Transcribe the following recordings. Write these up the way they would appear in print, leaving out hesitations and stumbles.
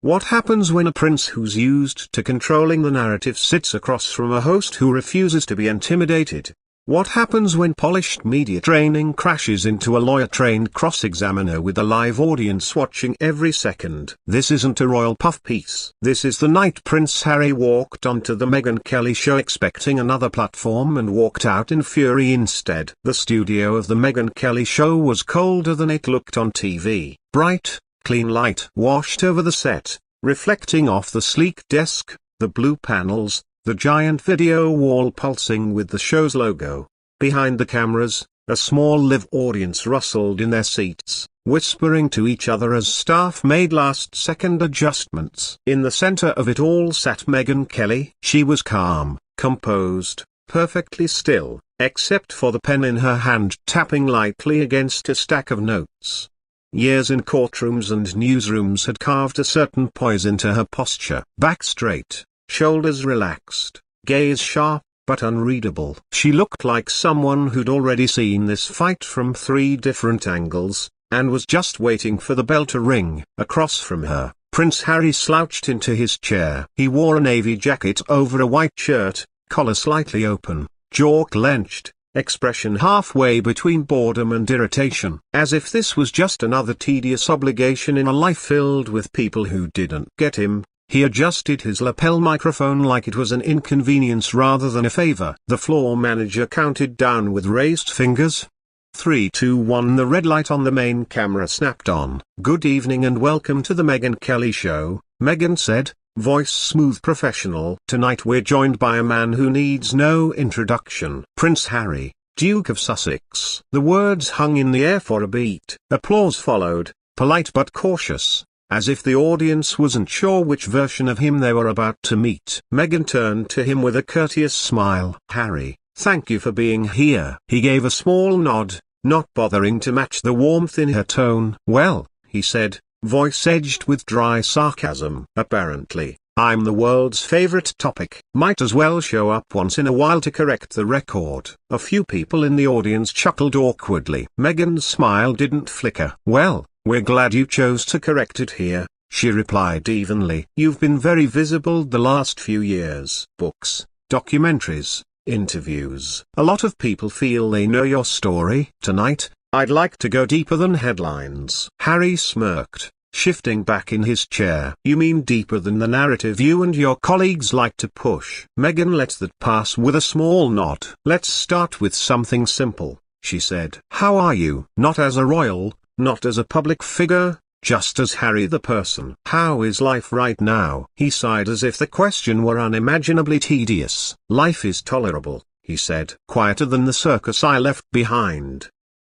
What happens when a prince who's used to controlling the narrative sits across from a host who refuses to be intimidated? What happens when polished media training crashes into a lawyer-trained cross-examiner with a live audience watching every second? This isn't a royal puff piece. This is the night Prince Harry walked onto the Megyn Kelly Show expecting another platform and walked out in fury instead. The studio of the Megyn Kelly Show was colder than it looked on TV. Bright, clean light washed over the set, reflecting off the sleek desk, the blue panels, the giant video wall pulsing with the show's logo. Behind the cameras, a small live audience rustled in their seats, whispering to each other as staff made last-second adjustments. In the center of it all sat Megyn Kelly. She was calm, composed, perfectly still, except for the pen in her hand tapping lightly against a stack of notes. Years in courtrooms and newsrooms had carved a certain poise into her posture. Back straight, shoulders relaxed, gaze sharp, but unreadable. She looked like someone who'd already seen this fight from 3 different angles, and was just waiting for the bell to ring. Across from her, Prince Harry slouched into his chair. He wore a navy jacket over a white shirt, collar slightly open, jaw clenched, expression halfway between boredom and irritation. As if this was just another tedious obligation in a life filled with people who didn't get him, he adjusted his lapel microphone like it was an inconvenience rather than a favor. The floor manager counted down with raised fingers. 3, 2, 1. The red light on the main camera snapped on. "Good evening and welcome to the Megyn Kelly Show," Megyn said, voice smooth professional. "Tonight we're joined by a man who needs no introduction. Prince Harry, Duke of Sussex." The words hung in the air for a beat. Applause followed, polite but cautious, as if the audience wasn't sure which version of him they were about to meet. Megyn turned to him with a courteous smile. "Harry, thank you for being here." He gave a small nod, not bothering to match the warmth in her tone. "Well," he said, voice edged with dry sarcasm. "Apparently, I'm the world's favorite topic. Might as well show up once in a while to correct the record." A few people in the audience chuckled awkwardly. Megyn's smile didn't flicker. "Well, we're glad you chose to correct it here," she replied evenly. "You've been very visible the last few years. Books, documentaries, interviews. A lot of people feel they know your story. Tonight, I'd like to go deeper than headlines." Harry smirked, shifting back in his chair. "You mean deeper than the narrative you and your colleagues like to push?" Megyn let that pass with a small nod. "Let's start with something simple," she said. "How are you? Not as a royal, not as a public figure, just as Harry the person. How is life right now?" He sighed as if the question were unimaginably tedious. "Life is tolerable," he said. "Quieter than the circus I left behind.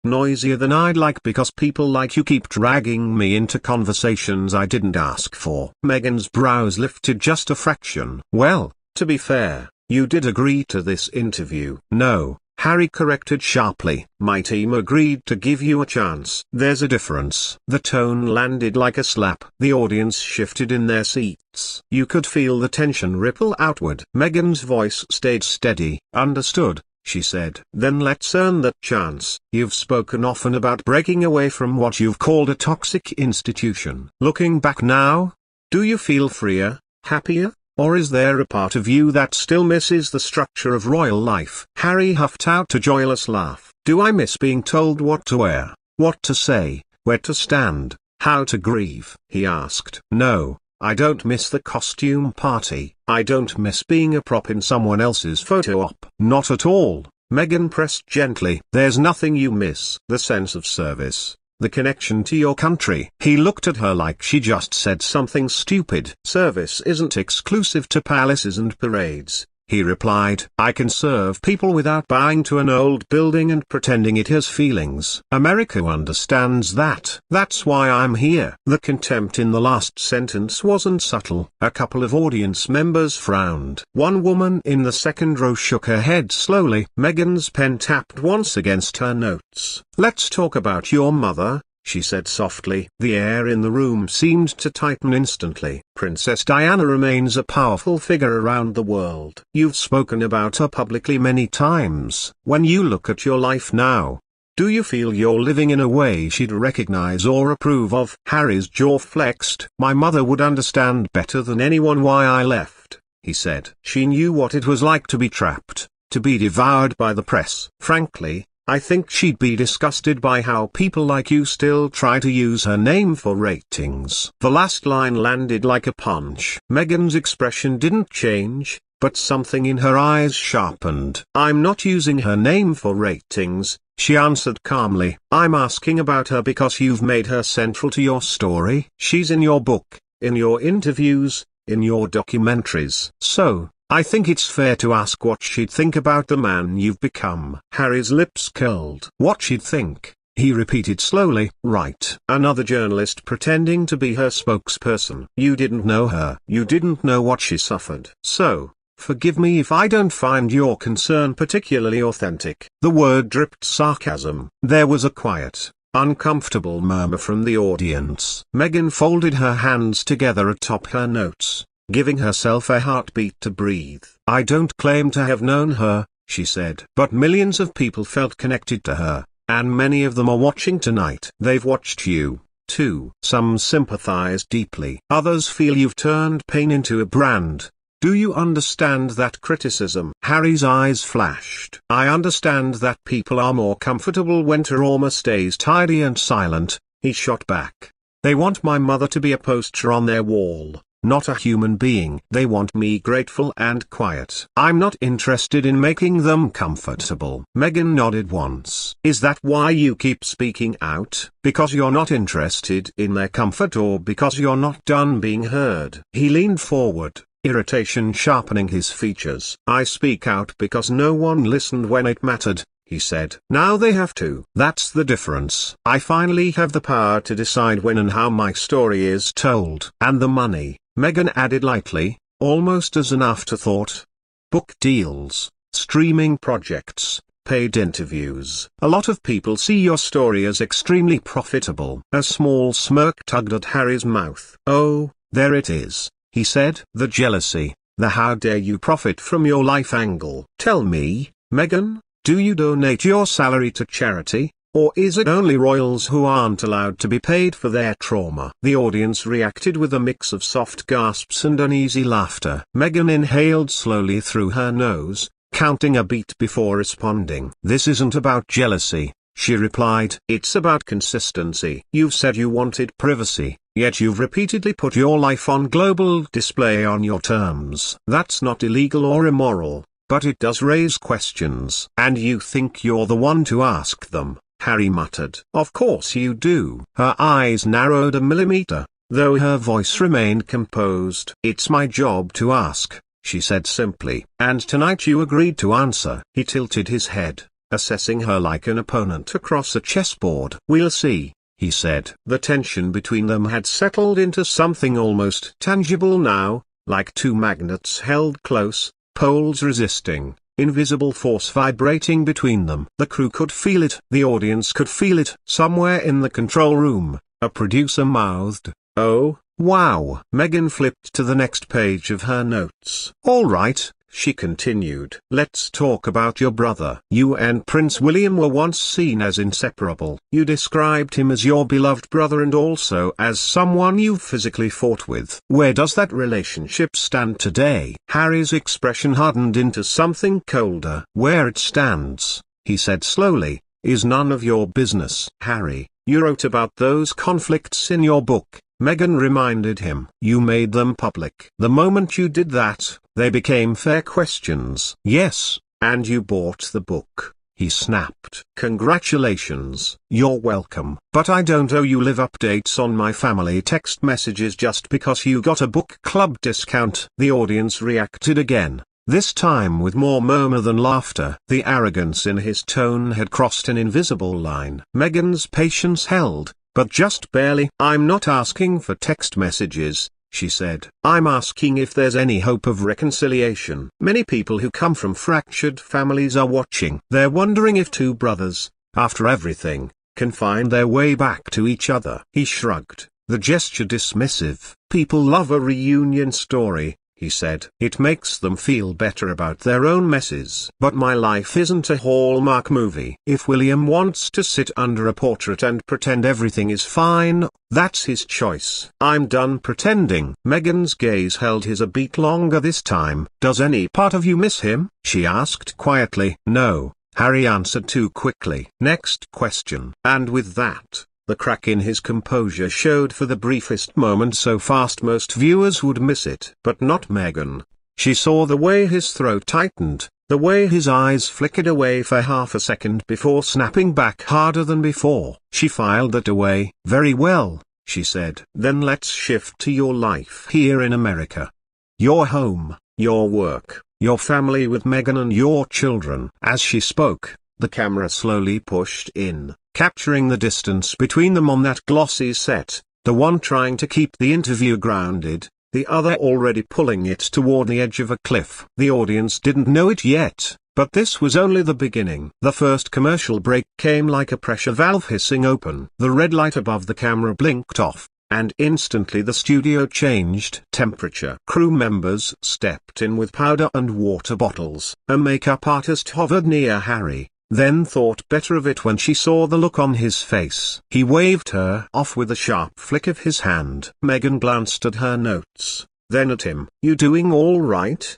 Noisier than I'd like because people like you keep dragging me into conversations I didn't ask for." Megyn's brows lifted just a fraction. "Well, to be fair, you did agree to this interview." "No," Harry corrected sharply. "My team agreed to give you a chance." "There's a difference." The tone landed like a slap. The audience shifted in their seats. You could feel the tension ripple outward. Megyn's voice stayed steady. "Understood," she said. "Then let's earn that chance. You've spoken often about breaking away from what you've called a toxic institution. Looking back now, do you feel freer, happier? Or is there a part of you that still misses the structure of royal life?" Harry huffed out a joyless laugh. "Do I miss being told what to wear, what to say, where to stand, how to grieve?" he asked. "No, I don't miss the costume party. I don't miss being a prop in someone else's photo op." "Not at all," Megyn pressed gently. "There's nothing you miss. The sense of service, the connection to your country." He looked at her like she just said something stupid. "Service isn't exclusive to palaces and parades," he replied. "I can serve people without bowing to an old building and pretending it has feelings. America understands that. That's why I'm here." The contempt in the last sentence wasn't subtle. A couple of audience members frowned. One woman in the second row shook her head slowly. Megyn's pen tapped once against her notes. "Let's talk about your mother," she said softly. The air in the room seemed to tighten instantly. "Princess Diana remains a powerful figure around the world. You've spoken about her publicly many times. When you look at your life now, Do you feel you're living in a way she'd recognize or approve of? Harry's jaw flexed. My mother would understand better than anyone why I left, he said. She knew what it was like to be trapped, to be devoured by the press. Frankly, I think she'd be disgusted by how people like you still try to use her name for ratings. The last line landed like a punch. Meghan's expression didn't change, but something in her eyes sharpened. I'm not using her name for ratings, she answered calmly. I'm asking about her because you've made her central to your story. She's in your book, in your interviews, in your documentaries. So, I think it's fair to ask what she'd think about the man you've become. Harry's lips curled. What she'd think, he repeated slowly. Right. Another journalist pretending to be her spokesperson. You didn't know her. You didn't know what she suffered. So, forgive me if I don't find your concern particularly authentic. The word dripped sarcasm. There was a quiet, uncomfortable murmur from the audience. Meghan folded her hands together atop her notes, giving herself a heartbeat to breathe. I don't claim to have known her, she said. But millions of people felt connected to her, and many of them are watching tonight. They've watched you, too. Some sympathize deeply. Others feel you've turned pain into a brand. Do you understand that criticism? Harry's eyes flashed. I understand that people are more comfortable when trauma stays tidy and silent, he shot back. They want my mother to be a poster on their wall, not a human being. They want me grateful and quiet. I'm not interested in making them comfortable. Meghan nodded once. Is that why you keep speaking out? Because you're not interested in their comfort, or because you're not done being heard? He leaned forward, irritation sharpening his features. I speak out because no one listened when it mattered, he said. Now they have to. That's the difference. I finally have the power to decide when and how my story is told. And the money, Meghan added lightly, almost as an afterthought. Book deals, streaming projects, paid interviews. A lot of people see your story as extremely profitable. A small smirk tugged at Harry's mouth. Oh, there it is, he said. The jealousy, the how dare you profit from your life angle. Tell me, Meghan, do you donate your salary to charity, or is it only royals who aren't allowed to be paid for their trauma? The audience reacted with a mix of soft gasps and uneasy laughter. Meghan inhaled slowly through her nose, counting a beat before responding. This isn't about jealousy, she replied. It's about consistency. You've said you wanted privacy, yet you've repeatedly put your life on global display on your terms. That's not illegal or immoral, but it does raise questions. And you think you're the one to ask them, Harry muttered. Of course you do. Her eyes narrowed a millimeter, though her voice remained composed. It's my job to ask, she said simply. And tonight you agreed to answer. He tilted his head, assessing her like an opponent across a chessboard. We'll see, he said. The tension between them had settled into something almost tangible now, like two magnets held close, poles resisting, invisible force vibrating between them. The crew could feel it. The audience could feel it. Somewhere in the control room, a producer mouthed, "Oh, wow." Meghan flipped to the next page of her notes. All right, she continued. Let's talk about your brother. You and Prince William were once seen as inseparable. You described him as your beloved brother and also as someone you physically fought with. Where does that relationship stand today? Harry's expression hardened into something colder. Where it stands, he said slowly, is none of your business. Harry, you wrote about those conflicts in your book, Meghan reminded him. You made them public. The moment you did that, they became fair questions. Yes, and you bought the book, he snapped. Congratulations. You're welcome. But I don't owe you live updates on my family text messages just because you got a book club discount. The audience reacted again, this time with more murmur than laughter. The arrogance in his tone had crossed an invisible line. Meghan's patience held, but just barely. I'm not asking for text messages, she said. I'm asking if there's any hope of reconciliation. Many people who come from fractured families are watching. They're wondering if two brothers, after everything, can find their way back to each other. He shrugged, the gesture dismissive. People love a reunion story, he he said. It makes them feel better about their own messes. But my life isn't a Hallmark movie. If William wants to sit under a portrait and pretend everything is fine, that's his choice. I'm done pretending. Meghan's gaze held his a beat longer this time. Does any part of you miss him? She asked quietly. No, Harry answered too quickly. Next question. And with that, the crack in his composure showed for the briefest moment so fast most viewers would miss it. But not Meghan. She saw the way his throat tightened, the way his eyes flickered away for half a second before snapping back harder than before. She filed that away. Very well, she said. Then let's shift to your life here in America. Your home, your work, your family with Meghan and your children. As she spoke, the camera slowly pushed in, capturing the distance between them on that glossy set, the one trying to keep the interview grounded, the other already pulling it toward the edge of a cliff. The audience didn't know it yet, but this was only the beginning. The first commercial break came like a pressure valve hissing open. The red light above the camera blinked off, and instantly the studio changed temperature. Crew members stepped in with powder and water bottles. A makeup artist hovered near Harry, then thought better of it when she saw the look on his face. He waved her off with a sharp flick of his hand. Meghan glanced at her notes, then at him. You doing all right?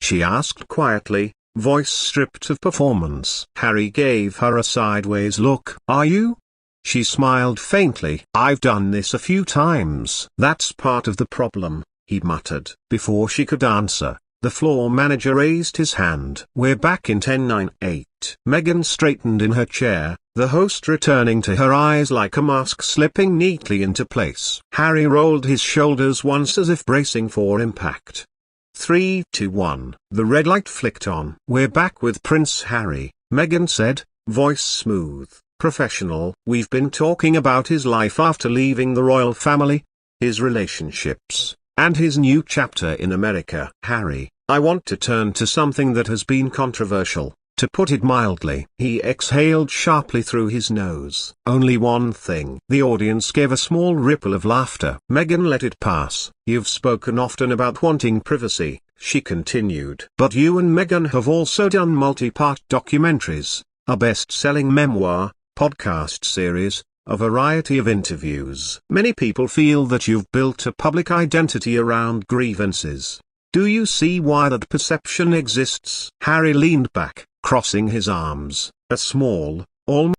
She asked quietly, voice stripped of performance. Harry gave her a sideways look. Are you? She smiled faintly. I've done this a few times. That's part of the problem, he muttered. Before she could answer, the floor manager raised his hand. We're back in 10:9:8. Meghan straightened in her chair, the host returning to her eyes like a mask slipping neatly into place. Harry rolled his shoulders once as if bracing for impact. 3, 2, 1. The red light flicked on. We're back with Prince Harry, Meghan said, voice smooth, professional. We've been talking about his life after leaving the royal family, his relationships, and his new chapter in America. Harry, I want to turn to something that has been controversial, to put it mildly. He exhaled sharply through his nose. Only one thing. The audience gave a small ripple of laughter. Meghan let it pass. You've spoken often about wanting privacy, she continued. But you and Meghan have also done multi-part documentaries, a best-selling memoir, podcast series, a variety of interviews. Many people feel that you've built a public identity around grievances. Do you see why that perception exists? Harry leaned back, crossing his arms, a small, almost